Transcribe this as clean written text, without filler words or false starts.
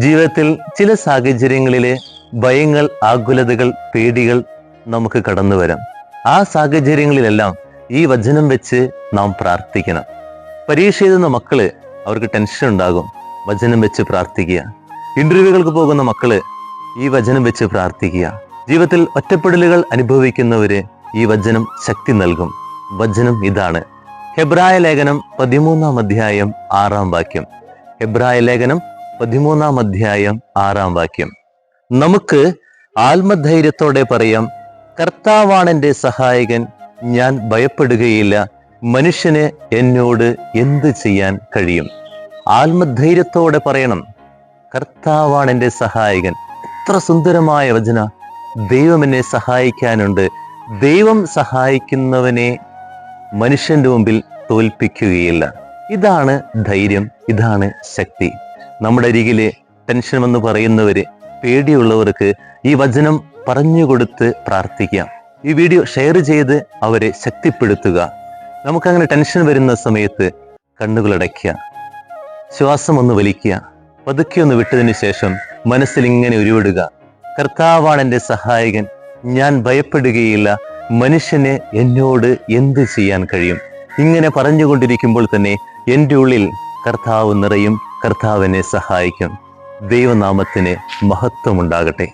ജീവിതത്തിൽ ചില സാഹചര്യങ്ങളിലെ ഭയങ്ങൾ, ആകുലതകൾ, പേടികൾ നമുക്ക് കടന്നു വരാം. ആ സാഹചര്യങ്ങളിലെല്ലാം ഈ വചനം വെച്ച് നാം പ്രാർത്ഥിക്കണം. പരീക്ഷ എഴുതുന്ന മക്കള്, അവർക്ക് ടെൻഷൻ ഉണ്ടാകും, വചനം വെച്ച് പ്രാർത്ഥിക്കുക. ഇന്റർവ്യൂകൾക്ക് പോകുന്ന മക്കള് ഈ വചനം വെച്ച് പ്രാർത്ഥിക്കുക. ജീവിതത്തിൽ ഒറ്റപ്പെടലുകൾ അനുഭവിക്കുന്നവര് ഈ വചനം ശക്തി നൽകും. വചനം ഇതാണ്. ഹെബ്രായ ലേഖനം 13-ാം അധ്യായം 6-ാം വാക്യം. ഹെബ്രായ ലേഖനം 13-ാം അധ്യായം 6-ാം വാക്യം. നമുക്ക് ആത്മധൈര്യത്തോടെ പറയാം, കർത്താവാണ് എൻ്റെ സഹായകൻ, ഞാൻ ഭയപ്പെടുകയില്ല, മനുഷ്യന് എന്നോട് എന്ത് ചെയ്യാൻ കഴിയും. ആത്മധൈര്യത്തോടെ പറയണം, കർത്താവാണ് എൻ്റെ സഹായകൻ. എത്ര സുന്ദരമായ വചന! ദൈവം എന്നെ സഹായിക്കാനുണ്ട്. ദൈവം സഹായിക്കുന്നവനെ മനുഷ്യന്റെ മുമ്പിൽ തോൽപ്പിക്കുകയില്ല. ഇതാണ് ധൈര്യം, ഇതാണ് ശക്തി. നമ്മുടെ അരികിലെ ടെൻഷൻ എന്ന് പറയുന്നവര്, പേടിയുള്ളവർക്ക് ഈ വചനം പറഞ്ഞുകൊടുത്ത് പ്രാർത്ഥിക്കാം. ഈ വീഡിയോ ഷെയർ ചെയ്ത് അവരെ ശക്തിപ്പെടുത്തുക. നമുക്കങ്ങനെ ടെൻഷൻ വരുന്ന സമയത്ത് കണ്ണുകളടയ്ക്കുക, ശ്വാസം ഒന്ന് വലിക്കുക, പതുക്കെ ഒന്ന് വിട്ടതിന് ശേഷം മനസ്സിൽ ഇങ്ങനെ ഉരുവിടുക, കർത്താവാണ് എൻ്റെ സഹായകൻ, ഞാൻ ഭയപ്പെടുകയില്ല, മനുഷ്യന് എന്നോട് എന്ത് ചെയ്യാൻ കഴിയും. ഇങ്ങനെ പറഞ്ഞുകൊണ്ടിരിക്കുമ്പോൾ തന്നെ എൻ്റെ ഉള്ളിൽ കർത്താവ് നിറയും, കർത്താവിനെ സഹായിക്കും. ദൈവനാമത്തിന് മഹത്വമുണ്ടാകട്ടെ.